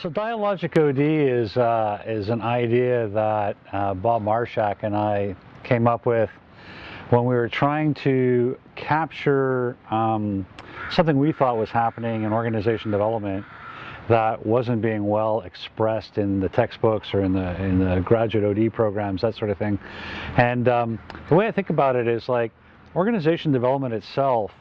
So Dialogic OD is an idea that Bob Marshak and I came up with when we were trying to capture something we thought was happening in organization development that wasn't being well expressed in the textbooks or in the graduate OD programs, that sort of thing. And the way I think about it is like organization development itself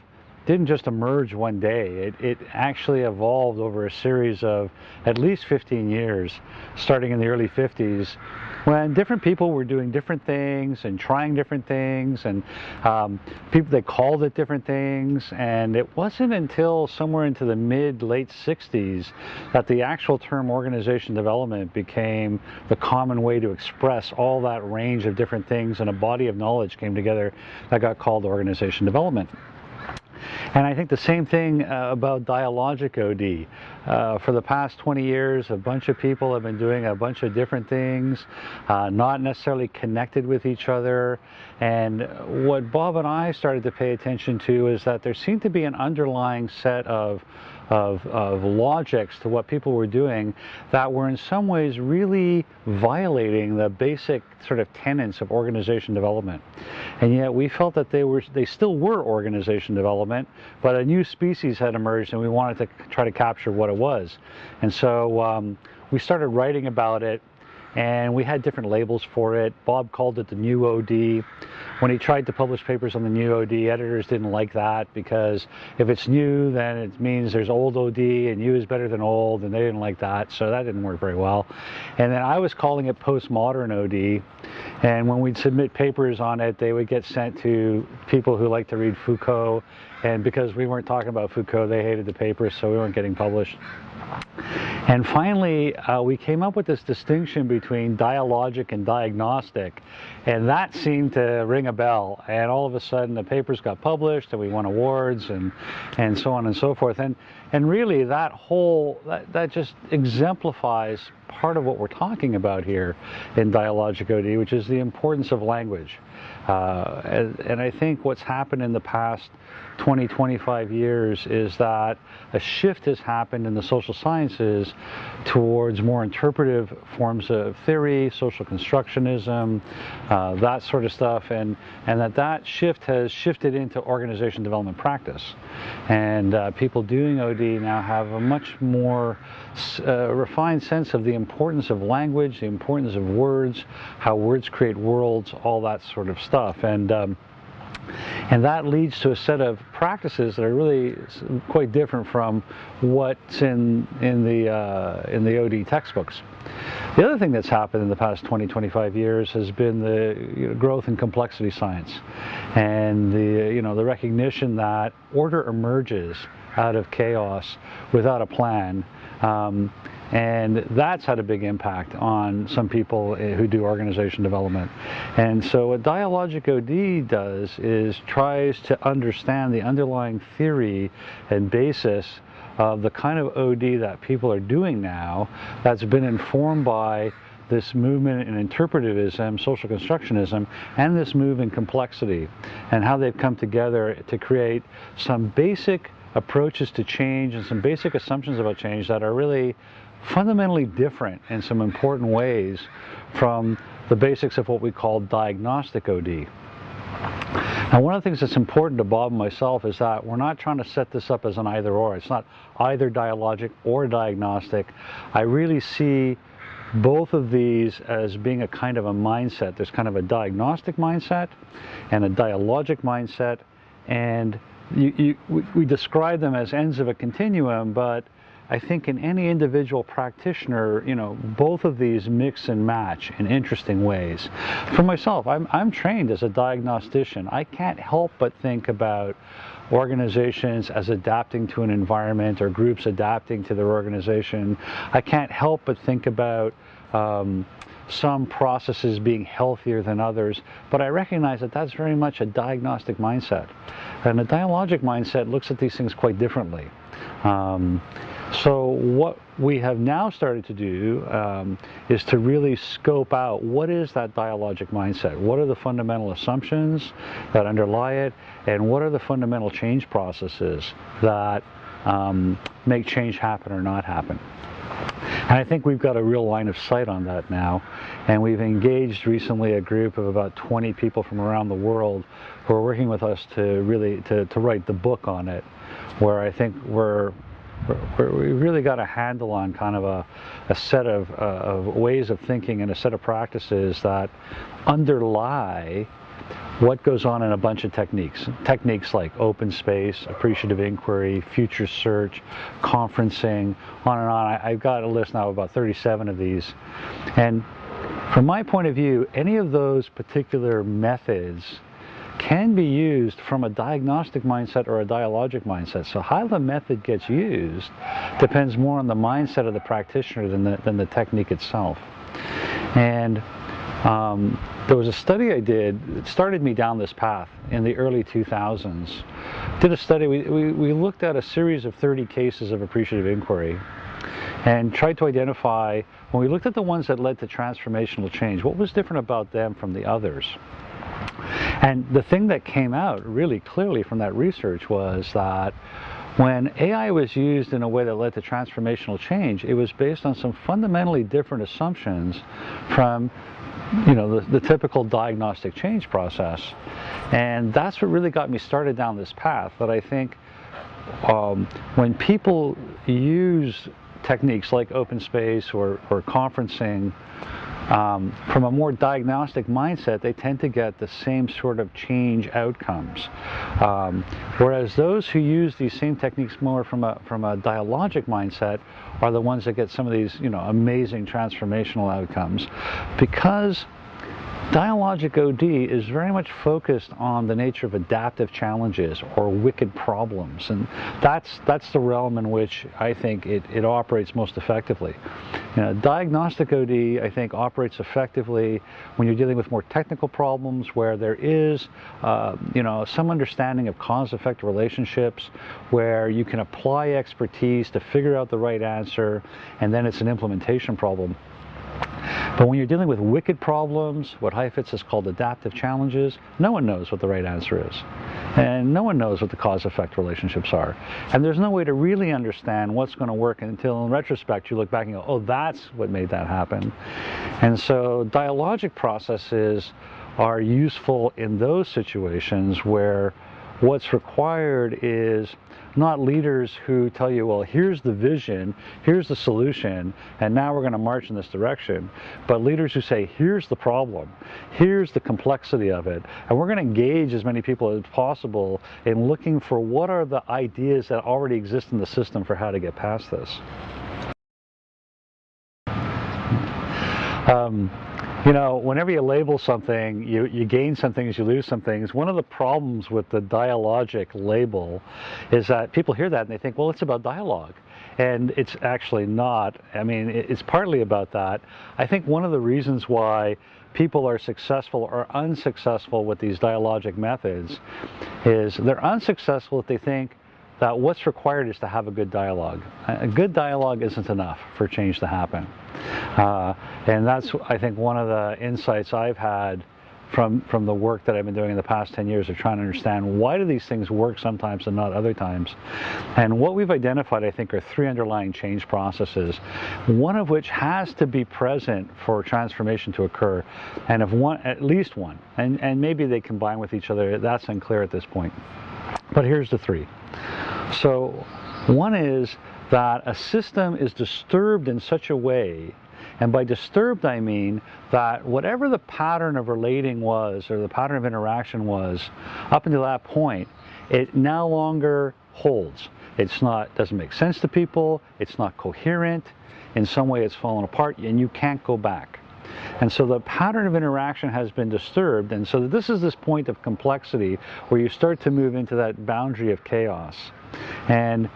didn't just emerge one day. It actually evolved over a series of at least 15 years, starting in the early 50s, when different people were doing different things and trying different things, and people, they called it different things. And it wasn't until somewhere into the late 60s that the actual term organization development became the common way to express all that range of different things, and a body of knowledge came together that got called organization development. And I think the same thing about Dialogic OD. For the past 20 years, a bunch of people have been doing a bunch of different things, not necessarily connected with each other. And what Bob and I started to pay attention to is that there seemed to be an underlying set of logics to what people were doing that were in some ways really violating the basic sort of tenets of organization development. And yet we felt that they still were organization development, but a new species had emerged and we wanted to try to capture what it was. And so we started writing about it, and we had different labels for it. Bob called it the new OD. When he tried to publish papers on the new OD, editors didn't like that, because if it's new, then it means there's old OD, and new is better than old, and they didn't like that, so that didn't work very well. And then I was calling it postmodern OD, and when we'd submit papers on it, they would get sent to people who like to read Foucault, and because we weren't talking about Foucault, they hated the papers, so we weren't getting published. And finally, we came up with this distinction between dialogic and diagnostic, and that seemed to ring a bell. And all of a sudden, the papers got published, and we won awards, and so on and so forth. And really, that just exemplifies part of what we're talking about here in Dialogic OD, which is the importance of language. And I think what's happened in the past 20, 25 years is that a shift has happened in the social sciences towards more interpretive forms of theory, social constructionism, that sort of stuff, and that shift has shifted into organization development practice. And people doing OD now have a much more refined sense of the importance of language, the importance of words, how words create worlds, all that sort of stuff. And that leads to a set of practices that are really quite different from what's in the OD textbooks. The other thing that's happened in the past 20, 25 years has been the growth in complexity science, and the recognition that order emerges out of chaos without a plan. And that's had a big impact on some people who do organization development. And so what Dialogic OD does is tries to understand the underlying theory and basis of the kind of OD that people are doing now, that's been informed by this movement in interpretivism, social constructionism, and this move in complexity, and how they've come together to create some basic approaches to change and some basic assumptions about change that are really fundamentally different in some important ways from the basics of what we call diagnostic OD. Now, one of the things that's important to Bob and myself is that we're not trying to set this up as an either or. It's not either dialogic or diagnostic. I really see both of these as being a kind of a mindset. There's kind of a diagnostic mindset and a dialogic mindset, and we describe them as ends of a continuum, but I think in any individual practitioner, both of these mix and match in interesting ways. For myself, I'm trained as a diagnostician. I can't help but think about organizations as adapting to an environment, or groups adapting to their organization. I can't help but think about some processes being healthier than others, but I recognize that that's very much a diagnostic mindset. And a dialogic mindset looks at these things quite differently. So what we have now started to do is to really scope out what is that dialogic mindset, what are the fundamental assumptions that underlie it, and what are the fundamental change processes that make change happen or not happen. And I think we've got a real line of sight on that now. And we've engaged recently a group of about 20 people from around the world who are working with us to really to write the book on it, where I think we really got a handle on kind of a set of ways of thinking and a set of practices that underlie what goes on in a bunch of techniques like open space, appreciative inquiry, future search, conferencing, on and on. I've got a list now of about 37 of these, and from my point of view, any of those particular methods can be used from a diagnostic mindset or a dialogic mindset. So how the method gets used depends more on the mindset of the practitioner than the technique itself. And there was a study I did that started me down this path in the early 2000s. Did a study, we looked at a series of 30 cases of appreciative inquiry and tried to identify, when we looked at the ones that led to transformational change, what was different about them from the others. And the thing that came out really clearly from that research was that when AI was used in a way that led to transformational change, it was based on some fundamentally different assumptions from the typical diagnostic change process. And that's what really got me started down this path, that I think when people use techniques like open space or conferencing from a more diagnostic mindset, they tend to get the same sort of change outcomes. Whereas those who use these same techniques more from a dialogic mindset are the ones that get some of these amazing transformational outcomes, because Dialogic OD is very much focused on the nature of adaptive challenges or wicked problems, and that's the realm in which I think it operates most effectively. Diagnostic OD, I think, operates effectively when you're dealing with more technical problems where there is some understanding of cause-effect relationships, where you can apply expertise to figure out the right answer, and then it's an implementation problem. But when you're dealing with wicked problems, what Heifetz has called adaptive challenges, no one knows what the right answer is. And no one knows what the cause-effect relationships are. And there's no way to really understand what's going to work until, in retrospect, you look back and go, oh, that's what made that happen. And so dialogic processes are useful in those situations where what's required is not leaders who tell you, well, here's the vision, here's the solution, and now we're going to march in this direction, but leaders who say, here's the problem, here's the complexity of it, and we're going to engage as many people as possible in looking for what are the ideas that already exist in the system for how to get past this. Whenever you label something, you gain some things, you lose some things. One of the problems with the dialogic label is that people hear that and they think, well, it's about dialogue. And it's actually not. I mean, it's partly about that. I think one of the reasons why people are successful or unsuccessful with these dialogic methods is they're unsuccessful if they think that what's required is to have a good dialogue. A good dialogue isn't enough for change to happen. And that's, I think, one of the insights I've had from the work that I've been doing in the past 10 years of trying to understand why do these things work sometimes and not other times. And what we've identified, I think, are three underlying change processes, one of which has to be present for transformation to occur, and if one, at least one, and maybe they combine with each other, that's unclear at this point. But here's the three. So one is that a system is disturbed in such a way, and by disturbed I mean that whatever the pattern of relating was, or the pattern of interaction was, up until that point, it no longer holds. Doesn't make sense to people, it's not coherent, in some way it's fallen apart, and you can't go back. And so the pattern of interaction has been disturbed, and so this is this point of complexity where you start to move into that boundary of chaos. And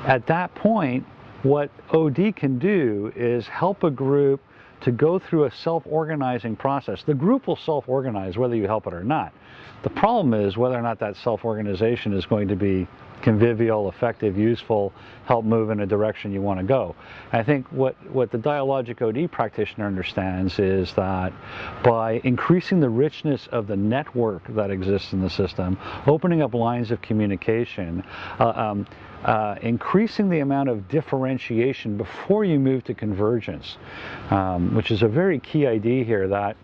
at that point, what OD can do is help a group to go through a self-organizing process. The group will self-organize whether you help it or not. The problem is whether or not that self-organization is going to be convivial, effective, useful, help move in a direction you want to go. And I think what the Dialogic OD practitioner understands is that by increasing the richness of the network that exists in the system, opening up lines of communication, increasing the amount of differentiation before you move to convergence, which is a very key idea here, that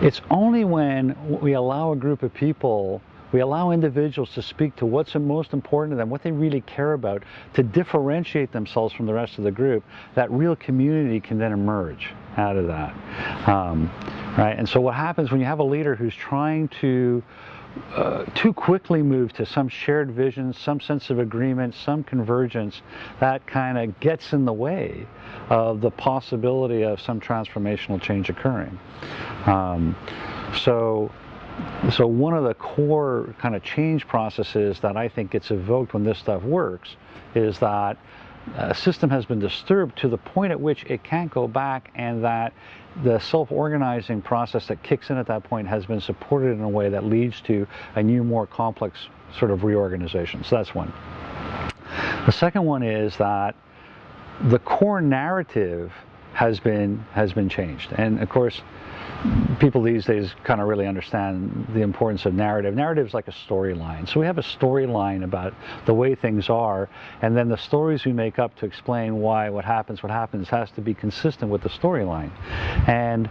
it's only when we allow a group of people, we allow individuals to speak to what's most important to them, what they really care about, to differentiate themselves from the rest of the group, that real community can then emerge out of that. Right? And so what happens when you have a leader who's trying to too quickly move to some shared vision, some sense of agreement, some convergence, that kind of gets in the way of the possibility of some transformational change occurring. So one of the core kind of change processes that I think gets evoked when this stuff works is that a system has been disturbed to the point at which it can't go back, and that the self-organizing process that kicks in at that point has been supported in a way that leads to a new, more complex sort of reorganization. So that's one. The second one is that the core narrative has been changed. And of course, people these days kind of really understand the importance of narrative. Narrative is like a storyline. So we have a storyline about the way things are, and then the stories we make up to explain why what happens has to be consistent with the storyline. And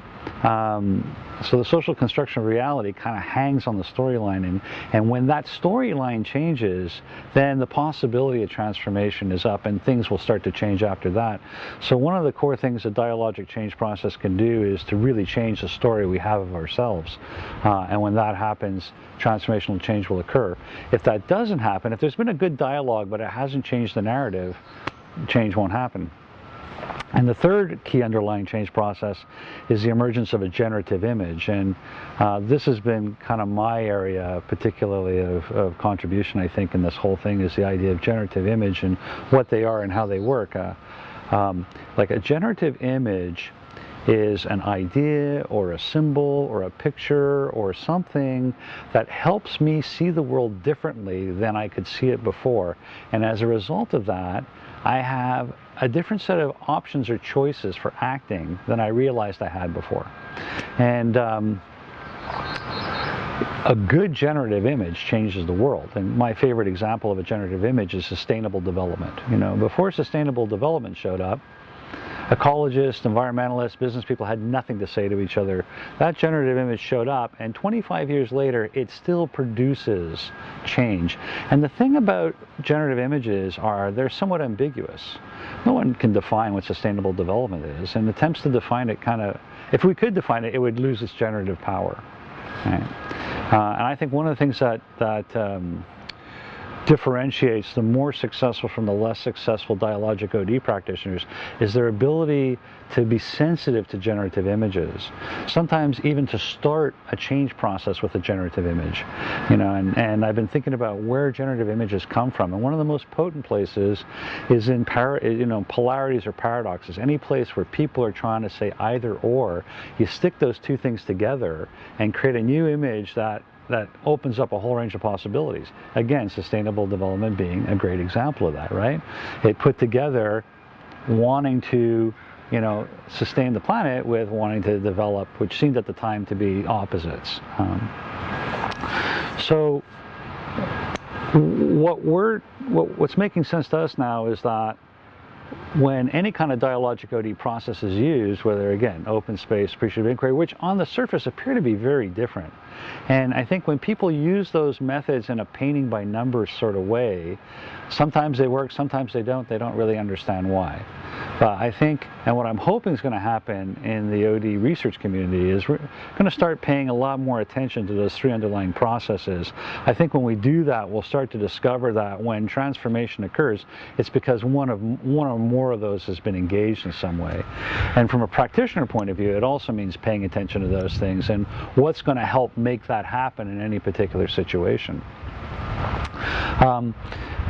so the social construction of reality kind of hangs on the storyline, and when that storyline changes, then the possibility of transformation is up, and things will start to change after that. So one of the core things the dialogic change process can do is to really change the story we have of ourselves, and when that happens, transformational change will occur. If that doesn't happen, if there's been a good dialogue but it hasn't changed the narrative, change won't happen. And the third key underlying change process is the emergence of a generative image, and this has been kind of my area particularly of contribution, I think, in this whole thing, is the idea of generative image and what they are and how they work. Like a generative image is an idea or a symbol or a picture or something that helps me see the world differently than I could see it before. And as a result of that, I have a different set of options or choices for acting than I realized I had before. And a good generative image changes the world. And my favorite example of a generative image is sustainable development. You know, before sustainable development showed up, ecologists, environmentalists, business people had nothing to say to each other. That generative image showed up, and 25 years later, it still produces change. And the thing about generative images are they're somewhat ambiguous. No one can define what sustainable development is, and attempts to define it kind of, if we could define it, it would lose its generative power. Right? And I think one of the things that differentiates the more successful from the less successful dialogic OD practitioners is their ability to be sensitive to generative images, sometimes even to start a change process with a generative image. You know, and I've been thinking about where generative images come from, and one of the most potent places is in polarities or paradoxes. Any place where people are trying to say either or, you stick those two things together and create a new image that opens up a whole range of possibilities. Again, sustainable development being a great example of that, right? It put together wanting to, sustain the planet with wanting to develop, which seemed at the time to be opposites. So what's making sense to us now is that when any kind of dialogic OD process is used, whether, again, open space, appreciative inquiry, which on the surface appear to be very different. And I think when people use those methods in a painting by numbers sort of way, sometimes they work, sometimes they don't really understand why. But I think, and what I'm hoping is going to happen in the OD research community, is we're going to start paying a lot more attention to those three underlying processes. I think when we do that, we'll start to discover that when transformation occurs, it's because one or more of those has been engaged in some way. And from a practitioner point of view, it also means paying attention to those things and what's going to help make that happen in any particular situation.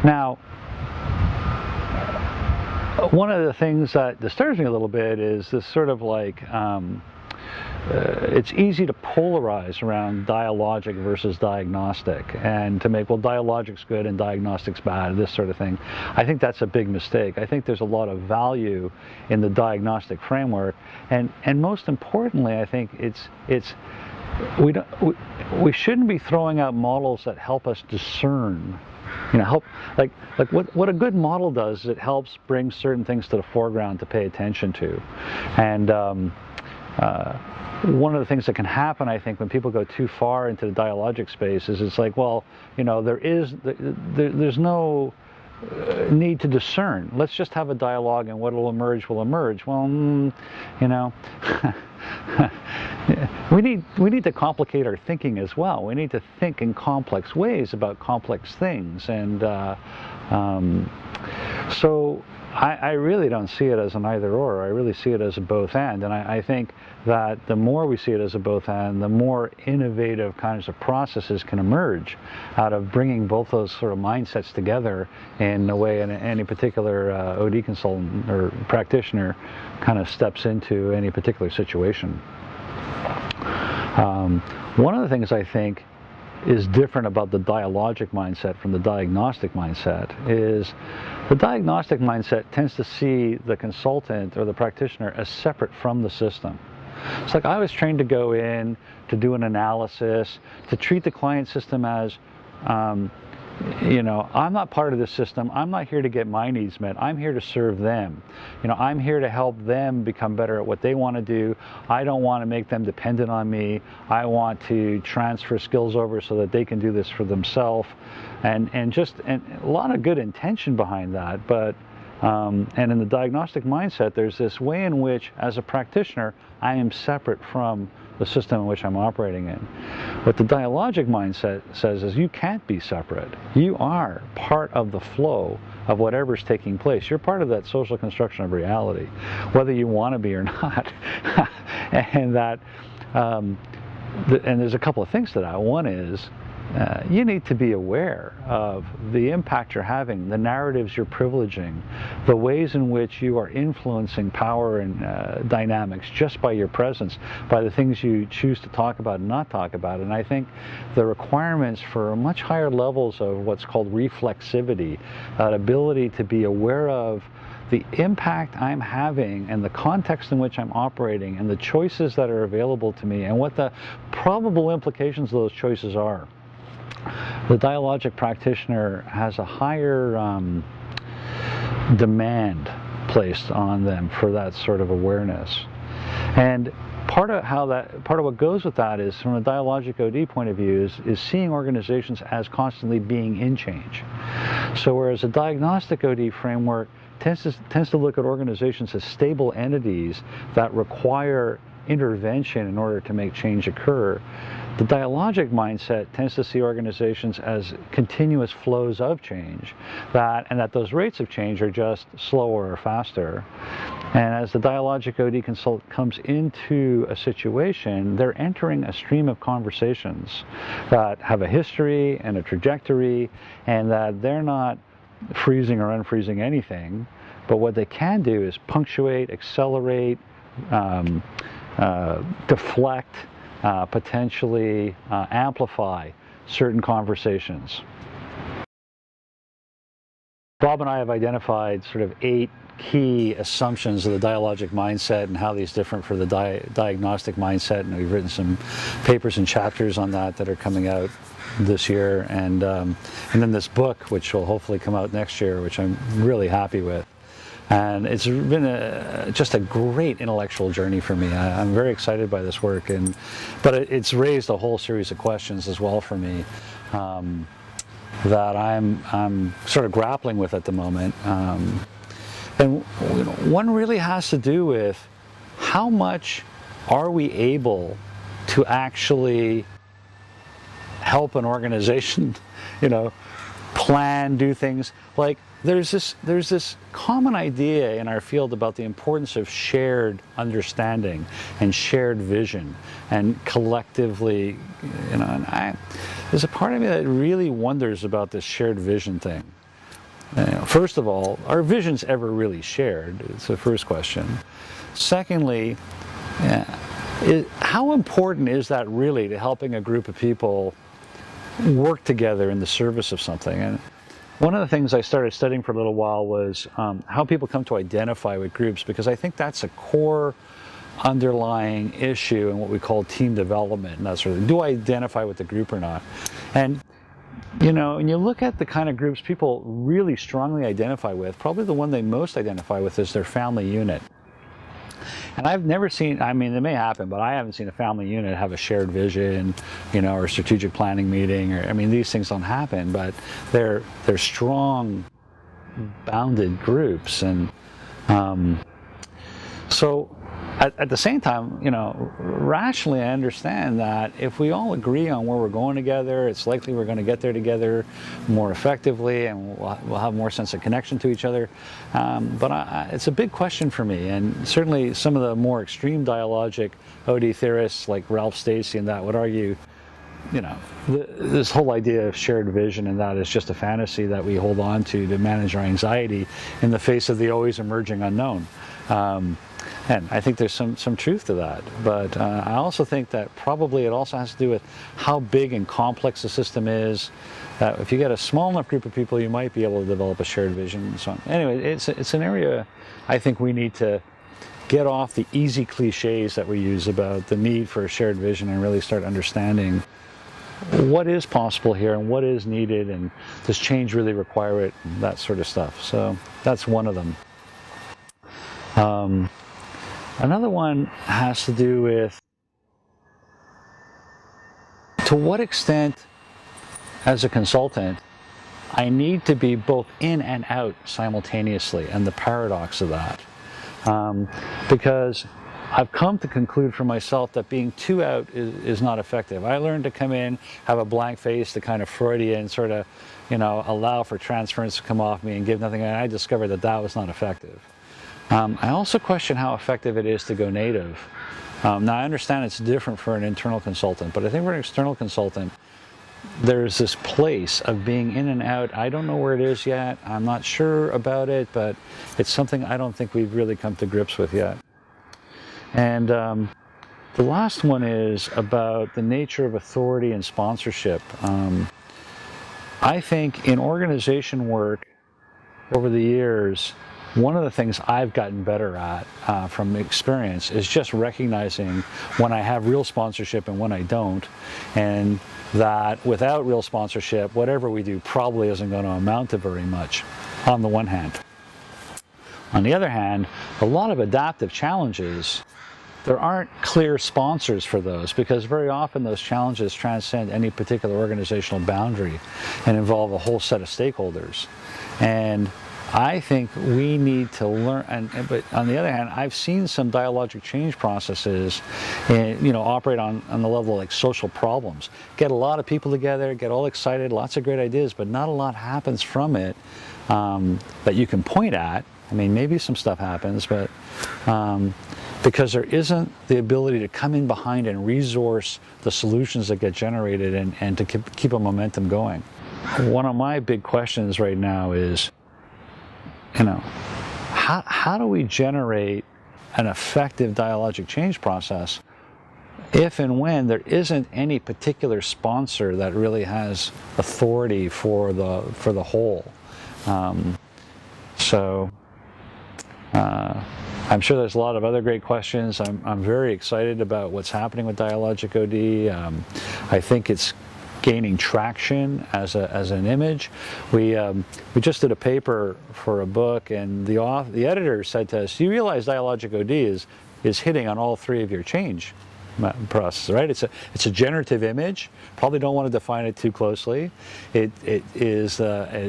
Now, one of the things that disturbs me a little bit is this sort of like, it's easy to polarize around dialogic versus diagnostic, and to make, well, dialogic's good and diagnostic's bad, this sort of thing. I think that's a big mistake. I think there's a lot of value in the diagnostic framework, and most importantly, I think we shouldn't be throwing out models that help us discern. You know, like what a good model does is it helps bring certain things to the foreground to pay attention to. And one of the things that can happen, I think, when people go too far into the dialogic space is it's like, well, you know, there's no need to discern. Let's just have a dialogue, and what will emerge will emerge. Well, you know, we need to complicate our thinking as well. We need to think in complex ways about complex things, and so I really don't see it as an either-or. I really see it as a both-and, and I think that the more we see it as a both-and, the more innovative kinds of processes can emerge out of bringing both those sort of mindsets together in a way any particular OD consultant or practitioner kind of steps into any particular situation. One of the things I think is different about the dialogic mindset from the diagnostic mindset is the diagnostic mindset tends to see the consultant or the practitioner as separate from the system. It's like I was trained to go in, to do an analysis, to treat the client system as, you know, I'm not part of the system. I'm not here to get my needs met. I'm here to serve them. You know, I'm here to help them become better at what they want to do. I don't want to make them dependent on me. I want to transfer skills over so that they can do this for themselves. And a lot of good intention behind that. But and in the diagnostic mindset, there's this way in which, as a practitioner, I am separate from the system in which I'm operating in. What the dialogic mindset says is you can't be separate. You are part of the flow of whatever's taking place. You're part of that social construction of reality, whether you want to be or not. And that, and there's a couple of things to that. One is you need to be aware of the impact you're having, the narratives you're privileging, the ways in which you are influencing power and dynamics just by your presence, by the things you choose to talk about and not talk about. And I think the requirements for much higher levels of what's called reflexivity, that ability to be aware of the impact I'm having and the context in which I'm operating and the choices that are available to me and what the probable implications of those choices are. The dialogic practitioner has a higher demand placed on them for that sort of awareness. And part of what goes with that is, from a dialogic OD point of view, is seeing organizations as constantly being in change. So whereas a diagnostic OD framework tends to look at organizations as stable entities that require intervention in order to make change occur, the dialogic mindset tends to see organizations as continuous flows of change, and that those rates of change are just slower or faster. And as the dialogic OD consultant comes into a situation, they're entering a stream of conversations that have a history and a trajectory, and that they're not freezing or unfreezing anything, but what they can do is punctuate, accelerate, deflect, potentially amplify certain conversations. Bob and I have identified sort of 8 key assumptions of the dialogic mindset and how these differ for the diagnostic mindset, and we've written some papers and chapters on that are coming out this year, and then this book, which will hopefully come out next year, which I'm really happy with. And it's been just a great intellectual journey for me. I'm very excited by this work, but it's raised a whole series of questions as well for me that I'm sort of grappling with at the moment. And one really has to do with how much are we able to actually help an organization, you know, plan, do things. Like there's this common idea in our field about the importance of shared understanding and shared vision and collectively, you know, and there's a part of me that really wonders about this shared vision thing. First of all, are visions ever really shared? It's the first question. Secondly, how important is that really to helping a group of people work together in the service of something? And one of the things I started studying for a little while was how people come to identify with groups, because I think that's a core underlying issue in what we call team development and that sort of thing. Do I identify with the group or not? And you know, when you look at the kind of groups people really strongly identify with, probably the one they most identify with is their family unit. And I've never seen, I mean, it may happen, but I haven't seen a family unit have a shared vision, you know, or a strategic planning meeting, or, I mean, these things don't happen, but they're strong, bounded groups. And so at the same time, you know, rationally I understand that if we all agree on where we're going together, it's likely we're going to get there together more effectively, and we'll have more sense of connection to each other. But it's a big question for me, and certainly some of the more extreme dialogic OD theorists like Ralph Stacey and that would argue, you know, this whole idea of shared vision and that is just a fantasy that we hold on to manage our anxiety in the face of the always emerging unknown. And I think there's some truth to that, but I also think that probably it also has to do with how big and complex the system is. If you get a small enough group of people, you might be able to develop a shared vision and so on. Anyway, it's an area I think we need to get off the easy cliches that we use about the need for a shared vision and really start understanding what is possible here and what is needed, and does change really require it, and that sort of stuff. So that's one of them. Another one has to do with to what extent, as a consultant, I need to be both in and out simultaneously, and the paradox of that. Because I've come to conclude for myself that being too out is not effective. I learned to come in, have a blank face, the kind of Freudian sort of, you know, allow for transference to come off me and give nothing, and I discovered that that was not effective. I also question how effective it is to go native. Now I understand it's different for an internal consultant, but I think for an external consultant, there's this place of being in and out. I don't know where it is yet. I'm not sure about it, but it's something I don't think we've really come to grips with yet. And the last one is about the nature of authority and sponsorship. I think in organization work over the years, one of the things I've gotten better at from experience is just recognizing when I have real sponsorship and when I don't, and that without real sponsorship, whatever we do probably isn't going to amount to very much, on the one hand. On the other hand, a lot of adaptive challenges, there aren't clear sponsors for those, because very often those challenges transcend any particular organizational boundary and involve a whole set of stakeholders. And I think we need to learn, but on the other hand, I've seen some dialogic change processes, you know, operate on the level of like social problems. Get a lot of people together, get all excited, lots of great ideas, but not a lot happens from it that you can point at. I mean, maybe some stuff happens, but because there isn't the ability to come in behind and resource the solutions that get generated and to keep a momentum going. One of my big questions right now is, you know, how do we generate an effective dialogic change process if and when there isn't any particular sponsor that really has authority for the whole? I'm sure there's a lot of other great questions. I'm very excited about what's happening with Dialogic OD. I think it's gaining traction as an image. We just did a paper for a book, and the editor said to us, "You realize Dialogic OD is hitting on all three of your change process, right? It's a generative image. Probably don't want to define it too closely. It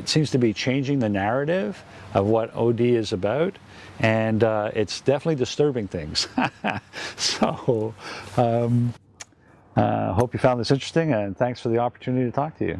seems to be changing the narrative of what OD is about, and it's definitely disturbing things." So. Hope you found this interesting, and thanks for the opportunity to talk to you.